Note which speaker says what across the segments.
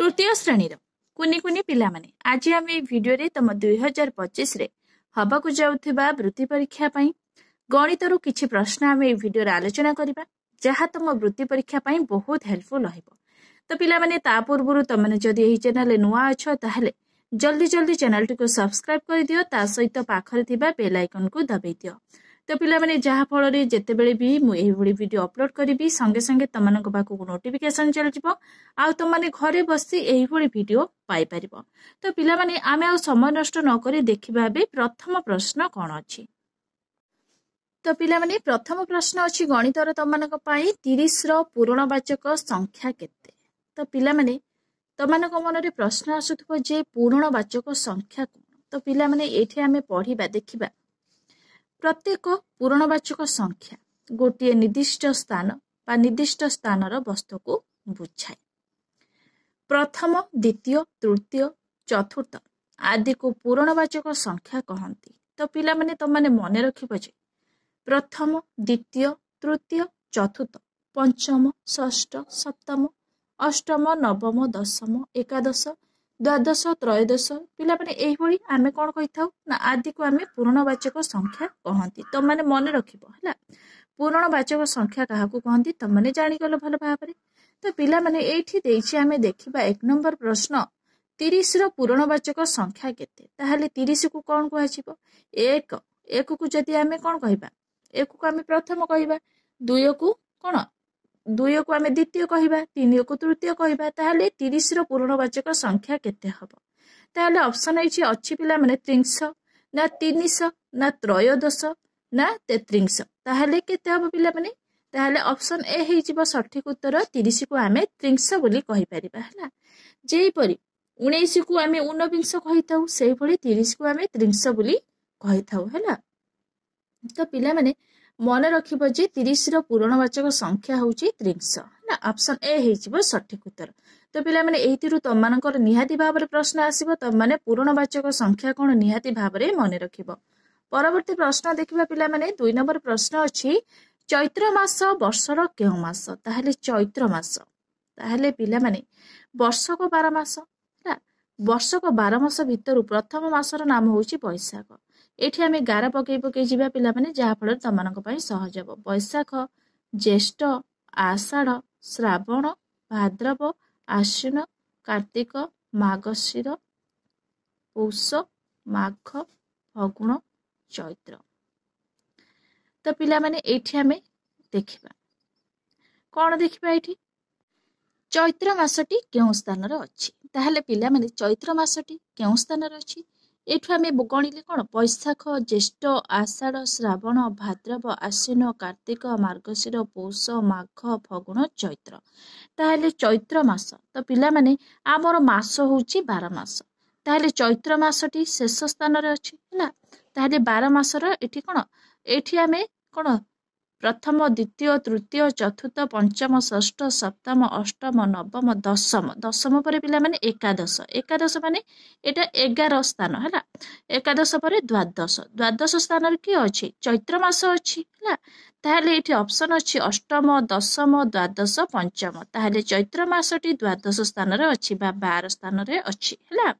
Speaker 1: तृतीय श्रेणीर कुनी कुनी पिला माने आज आम भिडियो रे तुम 2025 रे हबाकू जाउथिबा वृत्ति परीक्षा पई गणित किछि प्रश्न आम भिडियो रे आलोचना करिबा जहा तुम वृत्ति परीक्षा पई बहुत हेल्पफुल रहइबो। तो पिला माने ता पूर्व तुमने जदि एही चैनल नुआ अछो ताहले जल्दी जल्दी चैनल टी को सब्सक्राइब कर दियो ता सहित पाखरे थिबा बेल आइकन को दबाई दियो। तो पिला माने जहा फल रे जेतेबेले भी मु एही भली वीडियो अपलोड करिबी संगे संगे तमनक पाखु नोटिफिकेशन चल जिवो आ तमने घरे बसी एही भली वीडियो पाई परिबो। तो पिला माने आमे आ समय नष्ट न करी देखिबा बे प्रथम प्रश्न कोन अछि। तो पिला माने प्रथम प्रश्न अछि गणितर तमनक पई 30 रो पूर्णवाचक संख्या केते। तो पिला माने तमनक मन रे प्रश्न आसुथबो जे पूर्णवाचक संख्या कोन। तो पिला माने एठी आमे पढिबा देखिबा प्रत्येक पूर्णवाचक संख्या गोटे निर्दिष्ट स्थान बा निर्दिष्ट स्थानर वस्तु को बुझाए। प्रथम द्वितीय तृतीय चतुर्थ आदि को पूर्णवाचक संख्या कहती। तो पिला माने तमने मन रखिबो जे प्रथम द्वितीय तृतीय चतुर्थ पंचम षष्ठ सप्तम अष्टम नवम दशम एकादश द्वादश त्रयोदश पिला माने एही भली आमे कोन कहिथाउ ना आदि को आमे पूर्णवाचक संख्या कहती। तो माने मन रखिबो हला पूर्णवाचक संख्या काहाकू कहती तो माने जानि गलो भलो भाबरे। तो पिला माने एठी देछि आमे देखिबा एक नंबर प्रश्न 30 रो पूर्णवाचक संख्या केते। ताहाले 30 को कोन कहजिबो एक एक को जदि आमे कोन कहिबा एक को आमे प्रथम कहिबा दुय को कोन दुय को आमे द्वितीय कहिबा तीन को तृतीय कहिबा ताहाले 30 रो पूर्णवाचक संख्या केते हबो। ताहाले ऑप्शन अछि पिला माने 300 ना 300 ना त्रयोदश ना 33 ताहाले केते हबो पिला माने ताहाले ऑप्शन ए हे जिवो सठिक उत्तर 30 को आमे 300 बोली कहि परिबा हला। जेई परी 19 को आमे 49 कहिथाउ सेही भली 30 को आमे 300 बोली कहिथाउ हला। तो पिला माने मन रखिबो जे 30 रो पूर्णवाचक संख्या होउची 300 ना ऑप्शन ए हे जिवो सठिक उत्तर। तो पिला माने एहितिरु तमनकर निहाती भाबरे प्रश्न आसीबो त माने पूर्णवाचक संख्या कोन निहाती भाबरे मन रखिबो। परवर्ती प्रश्न देखिबा पिला माने 2 नंबर प्रश्न अछि चैत्र मास वर्षर केउ मास। ताहाले चैत्र मास ताहाले पिला माने वर्षक 12 मास ना वर्षक 12 मास भितरु प्रथम मासर नाम होउची बैशाख। एठी आमे 11 पकई पकई जिबा पिला माने जहा फल तमनक पई सहज हबो। बैशाख ज्येष्ठ आषाढ़ श्रावण भाद्रव आश्विन कार्तिक मार्गशीर पौष माघ फगुण चैत्र। तो पिला माने एठी आमे देखिबा कोन देखिबा एठी चैत्र मासटी केउ स्थान रे अछि। ताहाले पिला माने चैत्र मासटी केउ स्थान रे अछि एठु आमे गणिले कोन बैशाख ज्येष्ठ आषाढ़ श्रावण भाद्रव आश्विन कार्तिक मार्गशीर पौष माघ फगुण चैत्र। ताहाले चैत्र मास तो पिला माने आमर मास होउची 12 मास। ताहाले चैत्र मासटी शेष स्थान रे अछि हला। ताहाले 12 मासर एठी कोन एठी आमे कोन प्रथम द्वितीय तृतीय चतुर्थ पंचम षष्ठ सप्तम अष्टम नवम दशम दशम परे पिला माने एकादश एकादश माने एटा 11 स्थान हला। एकादश परे द्वादश द्वादश स्थान रे की अछि चैत्र मास अछि हला। ताहाले एठी ऑप्शन अछि अष्टम दशम द्वादश पंचम। ताहाले चैत्र मासटी द्वादश स्थान रे अछि बा 12 स्थान रे अछि हला।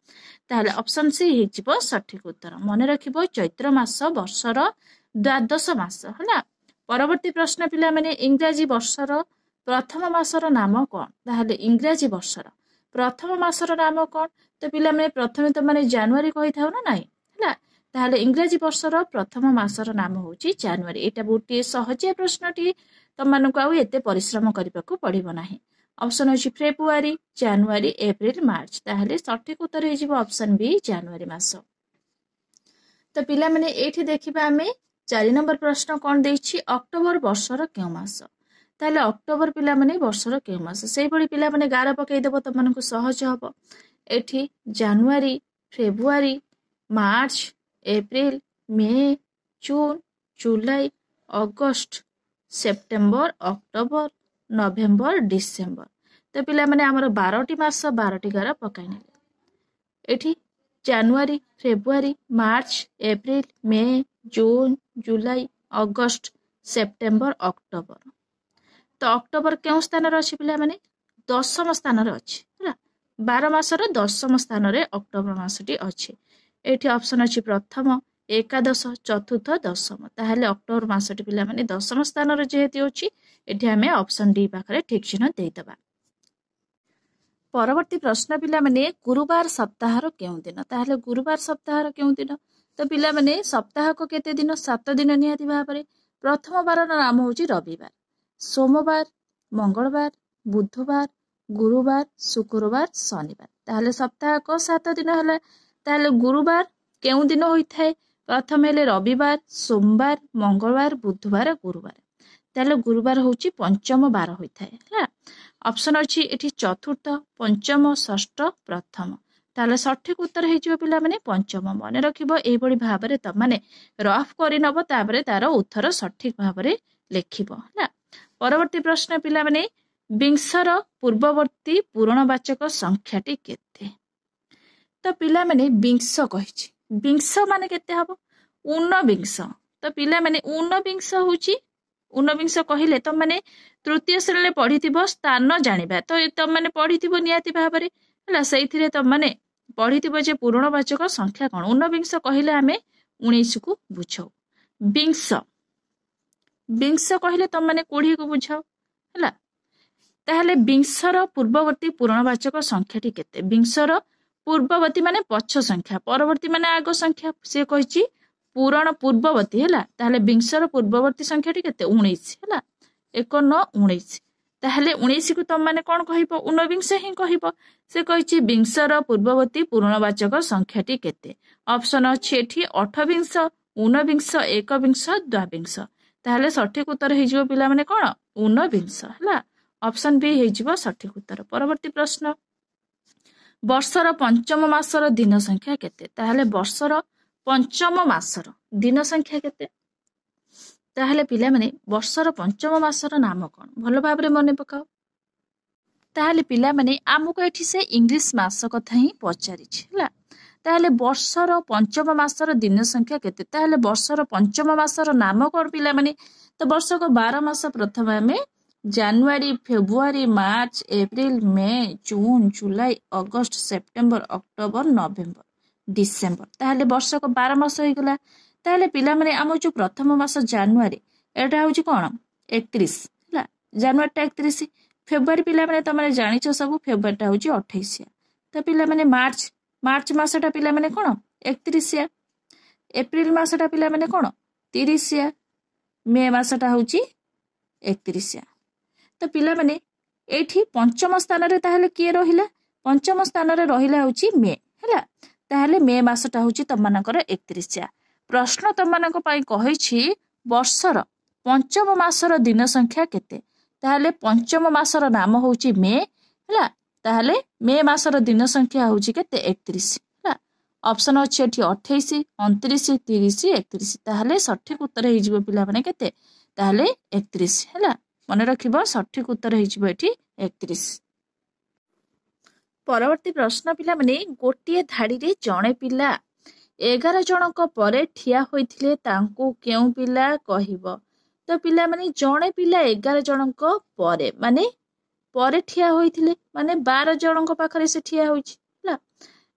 Speaker 1: ताहाले ऑप्शन सी हे जिवो सठिक उत्तर। मने रखिबो चैत्र मास वर्षर द्वादश मास हला। परवर्ती प्रश्न पिला माने इंग्रजी वर्षर प्रथम मासर नाम कोन। ताहाले इंग्रजी वर्षर प्रथम मासर नाम कोन। तो पिला माने प्रथमे तो माने जनवरी कहिथाउ ना नाही हला। ताहाले इंग्रजी वर्षर प्रथम मासर नाम होउची जनवरी। एटा बहुते सहजिया प्रश्नटी तमनकु आउ एते परिश्रम करिबाकू पड़िबो नाही। ऑप्शन अछि फेब्रुआरी जनवरी एप्रिल मार्च। ताहाले सठिक उत्तर हे जिवो ऑप्शन बी जनवरी मास। तो पिला माने एठी देखिबा आमे 4 नंबर प्रश्न कोन देछि अक्टोबर वर्षर केउ मास। ताले अक्टोबर पिला माने वर्षर केउ मास सेही भली पिला माने 11 पकई देबो तमनकु सहज हबो। एठी जनवरी फेब्रुआरी मार्च एप्रिल मे जून जुलाई अगस्त सेप्टेम्बर अक्टोबर नवेम्बर डिसेम्बर। तो पिला माने हमर 12टी मास 12टी 11 पकाई नेले। एठी जनवरी फेब्रुआरी मार्च एप्रिल मे जून जुलाई अगस्त सेप्टेम्बर अक्टोबर। तो अक्टोबर केउ स्थान रे अछि पिला माने दशम स्थान रे अछि हला 12 ମାସର ଦଶମ ସ୍ଥାନରେ ଅକ୍ଟୋବର ମାସଟି ଅଛି। ଏଠି ଅପସନ୍ ଅଛି ପ୍ରଥମ, ଏକାଦଶ, ଚତୁର୍ଥ, ଦଶମ। ତାହେଲେ ଅକ୍ଟୋବର ମାସଟି ପିଲାମାନେ ଦଶମ ସ୍ଥାନରେ ଯେହେତୁ ଅଛି, ଏଠି ଆମେ ଅପସନ୍ ଡି ପାଖରେ ଠିକ୍ ଚିହ୍ନ ଦେଇଦେବା। ପରବର୍ତ୍ତୀ ପ୍ରଶ୍ନ ପିଲାମାନେ, ଗୁରୁବାର ସପ୍ତାହର କେଉଁ ଦିନ? ତାହେଲେ ଗୁରୁବାର ସପ୍ତାହର କେଉଁ ଦିନ? ତ ପିଲାମାନେ ସପ୍ତାହକ କେତେ ଦିନ? 7 ଦିନ ନିହାତି ଭାବରେ। ପ୍ରଥମ ବାରର ନାମ ହେଉଛି ରବିବାର, ସୋମବାର, ମଙ୍ଗଳବାର, ବୁଧବାର, ଗୁରୁବାର, ଶୁକ୍ରବାର, ଶନିବାର। ତାହେଲେ ସପ୍ତାହକ 7 ଦିନ ହେଲା। ତାହେଲେ ଗୁରୁବାର କେଉଁ ଦିନ ହୋଇଥାଏ? ପ୍ରଥମେ ହେଲେ ରବିବାର, ସୋମବାର, ମଙ୍ଗଳବାର, ବୁଧବାର, ଗୁରୁବାର। ତାହେଲେ ଗୁରୁବାର ହେଉଛି ପଞ୍ଚମ ବାର ହୋଇଥାଏ ହେଲା। ଅପସନ୍ ଅଛି ଏଠି ଚତୁର୍ଥ, ପଞ୍ଚମ, ଷଷ୍ଠ, ପ୍ରଥମ। ତାହେଲେ ସଠିକ ଉତ୍ତର ହେଇଯିବ ପିଲାମାନେ ପଞ୍ଚମ। ମନେ ରଖିବ, ଏଇଭଳି ଭାବରେ ତମାନେ ରଫ୍ କରିନବ, ତାପରେ ତାର ଉତ୍ତର ସଠିକ ଭାବରେ ଲେଖିବ ହେଲା। ପରବର୍ତ୍ତୀ ପ୍ରଶ୍ନ ପିଲାମାନେ, ବିଂଶର ପୂର୍ବବର୍ତ୍ତୀ ପୂରଣବାଚକ ସଂଖ୍ୟାଟି କେତେ? ତ ପିଲାମାନେ ବିଂଶ କହିଛି, ବିଂଶ ମାନେ କେତେ ହବ? ଊନବିଂଶ। ତ ପିଲାମାନେ ଊନବିଂଶ ହେଉଛି, ଊନବିଂଶ କହିଲେ ତମାନେ ତୃତୀୟ ଶ୍ରେଣୀରେ ପଢିଥିବ ସ୍ଥାନ ଜାଣିବା। ତ ତମାନେ ପଢିଥିବ ନିହାତି ଭାବରେ ହେଲା। ସେଇଥିରେ ତମାନେ ପଢିଥିବ ଯେ ପୂରଣବାଚକ ସଂଖ୍ୟା କଣ। ଊନବିଂଶ କହିଲେ ଆମେ 19କୁ ବୁଝାଉ। ବିଂଶ, ବିଂଶ କହିଲେ ତମାନେ 20କୁ ବୁଝାଉ ହେଲା। ତାହେଲେ ବିଂଶର ପୂର୍ବବର୍ତ୍ତୀ ପୂରଣବାଚକ ସଂଖ୍ୟାଟି କେତେ? ବିଂଶର ପୂର୍ବବର୍ତ୍ତୀ ମାନେ ପଛ ସଂଖ୍ୟା, ପରବର୍ତ୍ତୀ ମାନେ ଆଗ ସଂଖ୍ୟା। ସେ କହିଛି ପୂର୍ବବର୍ତ୍ତୀ ହେଲା। ତାହେଲେ ବିଂଶର ପୂର୍ବବର୍ତ୍ତୀ ସଂଖ୍ୟାଟି କେତେ? 19 ହେଲା। 1 9 19। ତାହେଲେ 19କୁ ତମାନେ କଣ କହିବ? ଊନବିଂଶ ହିଁ କହିବ। ସେ କହିଛି ବିଂଶର ପୂର୍ବବର୍ତ୍ତୀ ପୂରଣବାଚକ ସଂଖ୍ୟାଟି କେତେ? ଅପସନ୍ ଅଛି ଏଠି ଅଠବିଂଶ, ଊନବିଂଶ, ଏକବିଂଶ, ଦ୍ୱାବିଂଶ। ତାହେଲେ ସଠିକ ଉତ୍ତର ହେଇଯିବ ପିଲାମାନେ କଣ? ଊନବିଂଶ ହେଲା। ଅପସନ୍ ବି ହେଇଯିବ ସଠିକ ଉତ୍ତର। ପରବର୍ତ୍ତୀ ପ୍ରଶ୍ନ, ବର୍ଷର ପଞ୍ଚମ ମାସର ଦିନ ସଂଖ୍ୟା କେତେ? ତାହେଲେ ବର୍ଷର ପଞ୍ଚମ ମାସର ଦିନ ସଂଖ୍ୟା କେତେ? ତାହେଲେ ପିଲାମାନେ ବର୍ଷର ପଞ୍ଚମ ମାସର ନାମ କଣ? ଭଲ ଭାବରେ ମନେ ପକାଅ। ତାହେଲେ ପିଲାମାନେ ଆମକୁ ଏଠି ସେ ଇଂଲିଶ ମାସ କଥା ହିଁ ପଚାରିଛି ହେଲା। ତାହେଲେ ବର୍ଷର ପଞ୍ଚମ ମାସର ଦିନ ସଂଖ୍ୟା କେତେ? ତାହେଲେ ବର୍ଷର ପଞ୍ଚମ ମାସର ନାମ କଣ ପିଲାମାନେ? ତ ବର୍ଷକ 12 ମାସ ପ୍ରଥମେ ଆମେ ଜାନୁଆରୀ, ଫେବୃଆରୀ, ମାର୍ଚ୍ଚ, ଏପ୍ରିଲ, ମେ, ଜୁନ, ଜୁଲାଇ, ଅଗଷ୍ଟ, ସେପ୍ଟେମ୍ବର, ଅକ୍ଟୋବର, ନଭେମ୍ବର, ଡିସେମ୍ବର। ତାହେଲେ ବର୍ଷକ 12 ମାସ ହେଇଗଲା। ତାହେଲେ ପିଲାମାନେ ଆମର ଯୋଉ ପ୍ରଥମ ମାସ ଜାନୁଆରୀ, ଏଟା ହଉଛି କଣ? 31 ହେଲା। ଜାନୁଆରୀଟା 31। ଫେବୃଆରୀ ପିଲାମାନେ ତମେ ଜାଣିଛ ସବୁ, ଫେବୃଆରୀଟା ହଉଛି 28। ତ ପିଲାମାନେ ମାର୍ଚ୍ଚ ମାସଟା ପିଲାମାନେ କଣ? 31। ଏପ୍ରିଲ ମାସଟା ପିଲାମାନେ କଣ? 30। ମେ ମାସଟା ହଉଛି 31। ତ ପିଲାମାନେ ଏଇଠି ପଞ୍ଚମ ସ୍ଥାନରେ ତାହେଲେ କିଏ ରହିଲା? ପଞ୍ଚମ ସ୍ଥାନରେ ରହିଲା ହଉଛି ମେ ହେଲା। ତାହେଲେ ମେ ମାସଟା ହଉଛି ତମମାନଙ୍କର 31। ପ୍ରଶ୍ନ ତମମାନଙ୍କ ପାଇଁ କହିଛି ବର୍ଷର ପଞ୍ଚମ ମାସର ଦିନ ସଂଖ୍ୟା କେତେ? ତାହେଲେ ପଞ୍ଚମ ମାସର ନାମ ହଉଛି ମେ ହେଲା। ତାହେଲେ ମେ ମାସର ଦିନ ସଂଖ୍ୟା ହଉଛି କେତେ? 31 ହେଲା। ଅପସନ୍ ଅଛି ଏଠି 28, 29, 30, 31। ତାହେଲେ ସଠିକ ଉତ୍ତର ହେଇଯିବ ପିଲାମାନେ କେତେ? ତାହେଲେ 31 ହେଲା। ମନେ ରଖିବ, ସଠିକ ଉତ୍ତର ହେଇଯିବ ଏଠି 31। ପରବର୍ତ୍ତୀ ପ୍ରଶ୍ନ ପିଲାମାନେ, ଗୋଟିଏ ଧାଡିରେ ଜଣେ ପିଲା 11 ଜଣଙ୍କ ପରେ ଠିଆ ହୋଇଥିଲେ ତାଙ୍କୁ କେଉଁ ପିଲା କହିବ? ତ ପିଲାମାନେ ଜଣେ ପିଲା 11 ଜଣଙ୍କ ପରେ ମାନେ ପରେ ଠିଆ ହୋଇଥିଲେ ମାନେ 12 ଜଣଙ୍କ ପାଖରେ ସେ ଠିଆ ହୋଇଛି ହେଲା।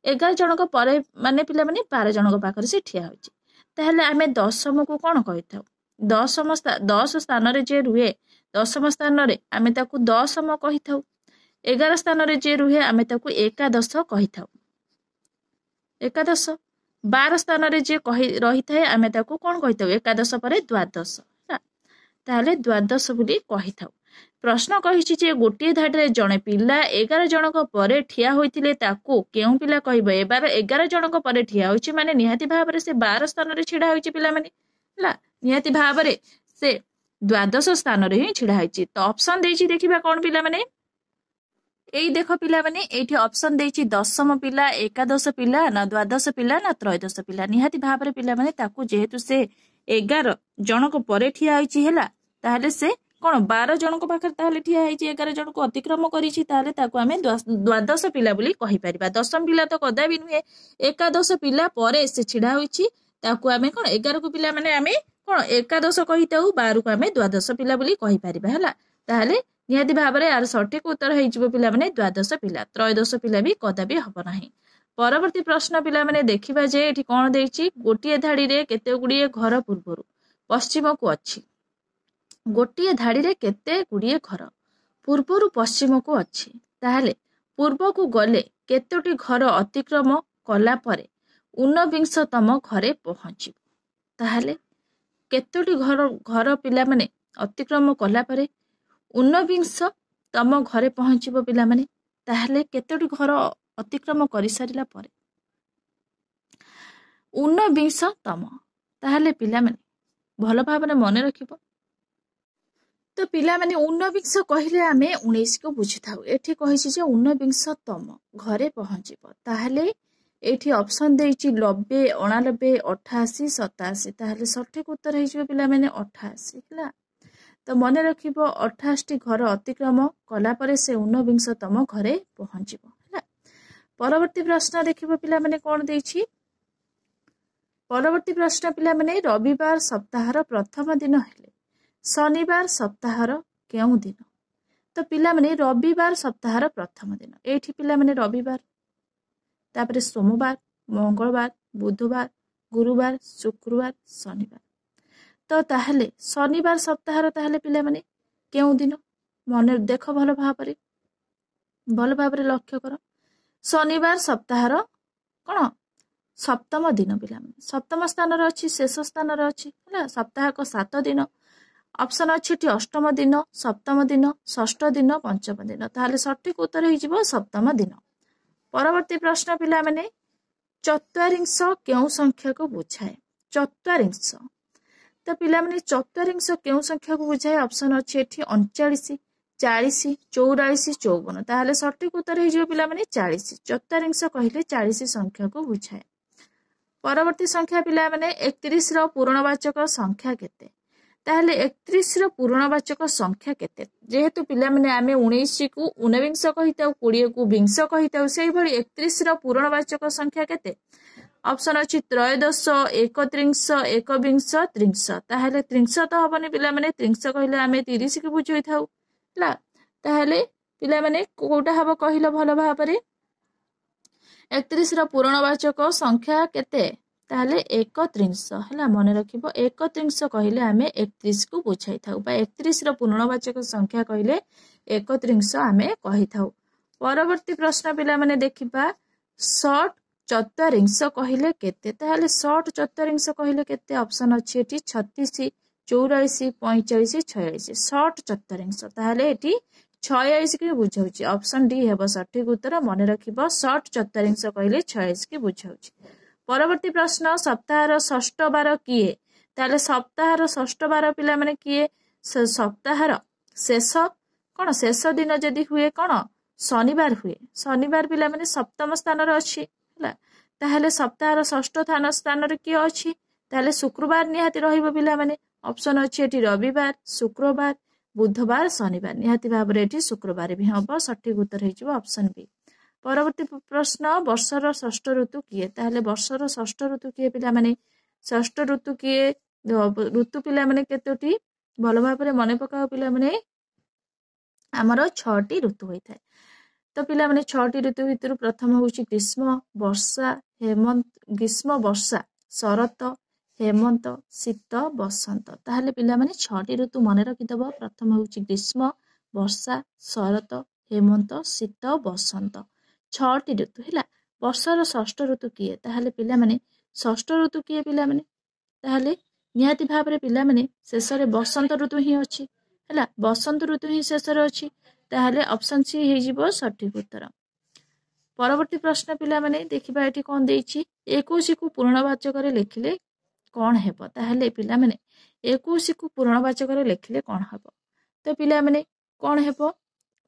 Speaker 1: 11 ଜଣଙ୍କ ପରେ ମାନେ ପିଲାମାନେ 12 ଜଣଙ୍କ ପାଖରେ ସେ ଠିଆ ହୋଇଛି। ତାହେଲେ ଆମେ ଦଶମକୁ କଣ କହିଥାଉ? 10 ସ୍ଥାନରେ ଯେ ରୁହେ, ଦଶମ ସ୍ଥାନରେ ଆମେ ତାକୁ ଦଶମ କହିଥାଉ। 11 ସ୍ଥାନରେ ଯେ ରୁହେ ଆମେ ତାକୁ ଏକାଦଶ କହିଥାଉ। ଏକାଦଶ। 12 ସ୍ଥାନରେ ଯେ ରହିଥାଏ ଆମେ ତାକୁ କଣ କହିଥାଉ? ଏକାଦଶ ପରେ ଦ୍ୱାଦଶ ହେଲା। ତାହେଲେ ଦ୍ୱାଦଶ ବୋଲି କହିଥାଉ। ପ୍ରଶ୍ନ କହିଛି ଯେ ଗୋଟିଏ ଧାଡ଼ିରେ ଜଣେ ପିଲା 11 ଜଣଙ୍କ ପରେ ଠିଆ ହୋଇଥିଲେ ତାକୁ କେଉଁ ପିଲା କହିବ? 11 ଜଣଙ୍କ ପରେ ଠିଆ ହୋଇଛି ମାନେ ନିହାତି ଭାବରେ ସେ 12 ସ୍ଥାନରେ ଛିଡା ହୋଇଛି ପିଲାମାନେ ହେଲା। ନିହାତି ଭାବରେ ସେ ଦ୍ୱାଦଶ ସ୍ଥାନରେ ହିଁ ଛିଡା ହେଇଛି। ତ ଅପସନ୍ ଦେଇଛି, ଦେଖିବା କଣ ପିଲାମାନେ। ଏଇ ଦେଖ ପିଲାମାନେ, ଏଇଠି ଅପସନ୍ ଦେଇଛି ଦଶମ ପିଲା, ଏକାଦଶ ପିଲା, ନା ଦ୍ୱାଦଶ ପିଲା, ନା ତ୍ରୟୋଦଶ ପିଲା। ନିହାତି ଭାବରେ ପିଲାମାନେ ତାକୁ ଯେହେତୁ ସେ 11 ଜଣଙ୍କ ପରେ ଠିଆ ହେଇଛି ହେଲା, ତାହେଲେ ସେ କଣ 12 ଜଣଙ୍କ ପାଖରେ ତାହେଲେ ଠିଆ ହେଇଛି, 11 ଜଣଙ୍କୁ ଅତିକ୍ରମ କରିଛି। ତାହେଲେ ତାକୁ ଆମେ ଦ୍ୱାଦଶ ପିଲା ବୋଲି କହିପାରିବା। ଦଶମ ପିଲା ତ କଦାପି ନୁହେଁ। ଏକାଦଶ ପିଲା ପରେ ସେ ଛିଡା ହୋଇଛି, ତାକୁ ଆମେ କଣ 11କୁ ପିଲାମାନେ ଆମେ କଣ ଏକାଦଶ କହିଥାଉ, 12କୁ ଆମେ ଦ୍ୱାଦଶ ପିଲା ବୋଲି କହିପାରିବା ହେଲା। ତାହେଲେ निहाती भाव में यार सठिक उत्तर हो पिला माने द्वादश पिला त्रयोदश पिला भी कदापि हब नाही। परवर्ती प्रश्न पिला माने देखिबा जे एठी कोन देइछि गोटिए धाड़ी रे केते गुड़िए घर पूर्वरु पश्चिम को अछि। गोटिए धाड़ी रे केते गुड़िए घर पूर्वरु पश्चिम को अछि ताहले पूर्व को गले केतोटी घर अतिक्रम कला परे 49तम घरे पहुँचिब। ताहले केतोटी घर घर पिला माने अतिक्रम कला परे 49तम घरे पहुँचिब पिला माने। ताहले केतोटी घर अतिक्रम करि सारिला परे 49तम। ताहले पिला माने भल भाबरे मन रखिबो। तो पिला माने 49 कहिले आमे 19 को बुझी थाउ। एठी कहिछि जे 49तम घरे पहुँचिब। ताहले एठी ऑप्शन देइछि 90 89 88 87। ताहले सठिक उत्तर हेजिबो पिला माने 88 हला। तो मन रखिबो 28 टी घर अतिक्रम कला परे से 49तम घरे पहुँचिबो हला। परवर्ती प्रश्न देखिबो पिला माने कोन देइछि। परवर्ती प्रश्न पिला माने रविवार सप्ताहर प्रथम दिन हेले शनिवार सप्ताहर केउ दिन। तो पिला माने रविवार सप्ताहर प्रथम दिन एठी पिला माने रविवार तापरे सोमवार मंगलवार बुधवार गुरुवार शुक्रवार शनिवार। तो ताहले शनिवार सप्ताहर ताहले पिला माने केउ दिन मन देख भल भाबरे लक्ष्य कर। शनिवार सप्ताहर कोन सप्तम दिन पिला माने सप्तम स्थान रे अछि शेष स्थान रे अछि हला। सप्ताह को 7 दिन ऑप्शन अछि टी अष्टम दिन सप्तम दिन षष्ठ दिन पंचम दिन। ताहले सठिक उत्तर हेजिबो सप्तम दिन। परवर्ती प्रश्न पिला माने चत्वारिंश केउ संख्या को बुझाए। चत्वारिंश तो पिला माने चत्वारिंश केउ संख्या को बुझाए ऑप्शन अछि एठी 39 40 44 54। ताहले सठिक उत्तर हेजिबो पिला माने 40। चत्वारिंश कहिले 40 संख्या को बुझाए। परवर्ती संख्या पिला माने 31 रो पूर्णवाचक संख्या केते। ताहले 31 रो पूर्णवाचक संख्या केते जेहेतु पिला माने आमे 19 को 49 कहिताउ 20 को 20 कहिताउ सेहि भली 31 रो पूर्णवाचक संख्या केते ऑप्शन अछि त्रयोदश 31 21 30। ताहले 30 तो हबनी पिला माने 30 कहिले आमे 30 के बुझोइ थाउ हला। ताहले पिला माने कोटा हबो कहिलो भलो भाबरे 31 रो पूर्णवाचक संख्या केते ताहले 31 हला। मन रखिबो 31 कहिले आमे 31 को बुझाइ थाउ बा 31 रो पूर्णवाचक संख्या कहिले 31 आमे कहि थाउ। परवर्ती प्रश्न पिला माने देखिबा शॉर्ट चत्वारिंश कहिले केते। ताहले शॉर्ट चत्वारिंश कहिले केते ऑप्शन अछि एठी 36 44 45 46। शॉर्ट चत्वारिंश ताहले एठी 46 के बुझाउची ऑप्शन डी हेबो सठिक उत्तर। मन रखिबो शॉर्ट चत्वारिंश कहिले 46 के बुझाउची। परवर्ती प्रश्न सप्ताहर षष्ठ बार किए। ताहले सप्ताहर षष्ठ बार पिला माने किए सप्ताहर शेष कोन शेष दिन जदी हुए कोन शनिवार हुए। शनिवार पिला माने सप्तम स्थान रे अछि हला। ताहले सप्ताहर षष्ठ स्थान रे किए अछि ताहले शुक्रवार निहाती रहिबो पिला माने ऑप्शन अछि एठी रविवार शुक्रवार बुधवार शनिवार। निहाती भाबरे एठी शुक्रवार भी हबो सठिक उत्तर हेजिबो ऑप्शन बी। परवर्ती प्रश्न वर्षर षष्ठ ऋतु किए। ताहले वर्षर षष्ठ ऋतु किए पिला माने षष्ठ ऋतु किए ऋतु पिला माने केतोटी भल भाबरे मने पकाओ पिला माने हमरो 6टी ऋतु होई थाए। तो पिला माने 6टी ऋतु भितर प्रथम होउची ग्रीष्म वर्षा हेमंत ग्रीष्म वर्षा शरत हेमंत शीत बसंत। ताहले पिला माने 6टी ऋतु मने रखि दबो। प्रथम होउची ग्रीष्म वर्षा शरत हेमंत शीत बसंत 6टी ऋतु हला। वर्षर षष्ठ ऋतु किए। ताहले पिला माने षष्ठ ऋतु किए पिला माने ताहले निहाती भाबरे पिला माने शेष रे बसंत ऋतु ही अछि हला। बसंत ऋतु ही शेष रे अछि ताहले ऑप्शन सी हेजिबो सठिक उत्तर। परवर्ती प्रश्न पिला माने देखिबा एठी कोन देइछि 21 को पूर्णवाचक रे लेखिले कोन हेबो। ताहले पिला माने 21 को पूर्णवाचक रे लेखिले कोन हेबो। तो पिला माने कोन हेबो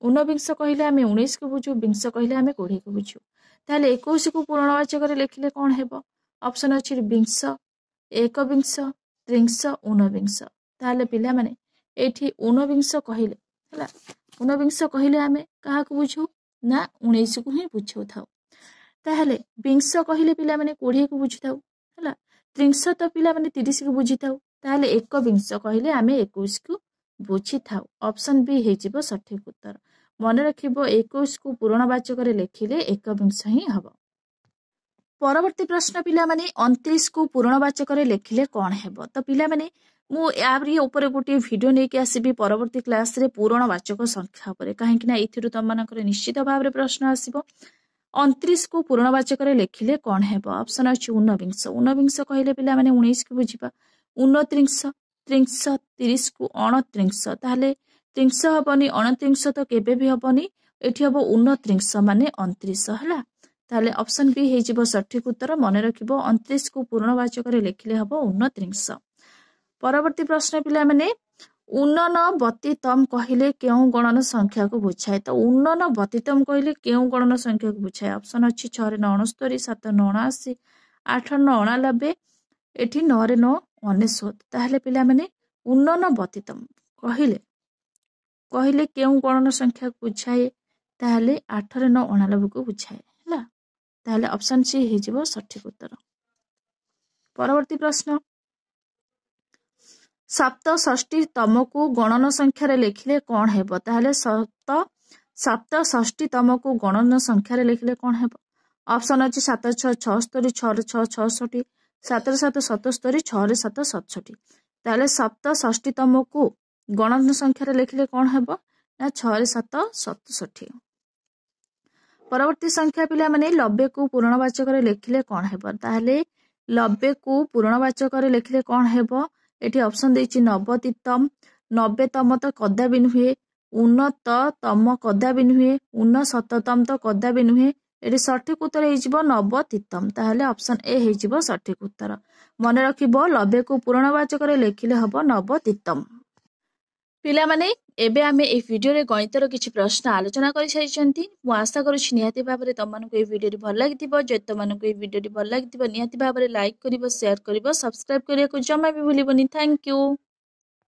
Speaker 1: 49 कहिले आमे 19 को बुझू 20 कहिले आमे 20 को बुझू। ताहले 21 को पूर्णवाचक रे लेखिले कोन हेबो ऑप्शन अछि 20 21 30 49। ताहले पिला माने एठी 49 कहिले हला 49 कहिले आमे काहा को बुझू ना 19 को ही बुझौ थाउ। ताहले 20 कहिले पिला माने 20 को बुझी थाउ हला। 30 तो पिला माने 30 को बुझी थाउ। ताहले 21 कहिले आमे 21 को बुझी थाउ ऑप्शन बी हेजिबो सठिक उत्तर मन रखिबो 21 को पूर्णवाचक लिखिले एकविंश ही हबो। परवर्ती प्रश्न पिला माने 29 को पूर्णवाचक लिखिले कौन हेबो तो पिला माने मु यारी ऊपर गोटे वीडियो नेकी आसीबी परवर्ती क्लास रे पूर्णवाचक संख्या ऊपर काहे कि ना एथिरु तम मानकर निश्चित भाव रे प्रश्न आसीबो। 29 को पूर्णवाचक लिखिले कौन हेबो ऑप्शन अछि ऊनविंश ऊनविंश कहले पिला माने 19 को बुझिबा 29 30 30 को 29 ताहले 30 हबनी 29 तो केबे भी हबनी एठी हबो 29 माने 29 हला ताहले ऑप्शन बी हेजिबो सठिक उत्तर मन रखिबो 29 को पूर्णवाचक लिखिले हबो 29। परवर्ती प्रश्न पिला माने उन्नन बतितम कहले केउ गणन संख्या को बुझाए तो उन्नन बतितम कहले केउ गणन संख्या को बुझाए ऑप्शन अछि 6 रे 69 7 79 8 99 एठी 9 रे 9 99 ताहले पिला माने उन्नन बतितम कहले कहले केउ गणन संख्या को बुझाए ताहले 8 रे 9 99 को बुझाए हला ताहले ऑप्शन सी हेजिबो सठिक उत्तर। परवर्ती प्रश्न 67 तमको गणन संख्या लिखिले कौन हेबो ताहले 67 तमको गणन संख्या लिखिले कौन हेबो ऑप्शन अछि 7 6 76 6 6 66 7 7 77 6 7 67 ताहले 67 तमको गणन संख्या लिखिले कौन हेबो ना 6 7 67। परवर्ती संख्या पिला माने 90 को पूर्णवाचक लिखिले कौन हेबो ताहले 90 को पूर्णवाचक लिखिले कौन हेबो एठी ऑप्शन देछि नवतितम 90 तम तो कदाबि नुहे उन्नत तम कदाबि नुहे 69 तो कदाबि नुहे एठी सठिक उत्तर हेजिबो नवतितम ताहले ऑप्शन ए हेजिबो सठिक उत्तर मन रखिबो 90 को पूर्णवाचक लिखिले हबो नवतितम। पिला माने एबे आमे ए वीडियो रे गणितर किछि प्रश्न आलोचना करि सारिछंती मु आशा करूछि निहाती भाबरे तमनको ए वीडियो रे भल लागितिबो जे तमनको ए वीडियो रे भल लागितिबो निहाती भाबरे लाइक करिवो शेयर करिवो सब्सक्राइब करिया को जमा भी भूलिबोनी। Thank you.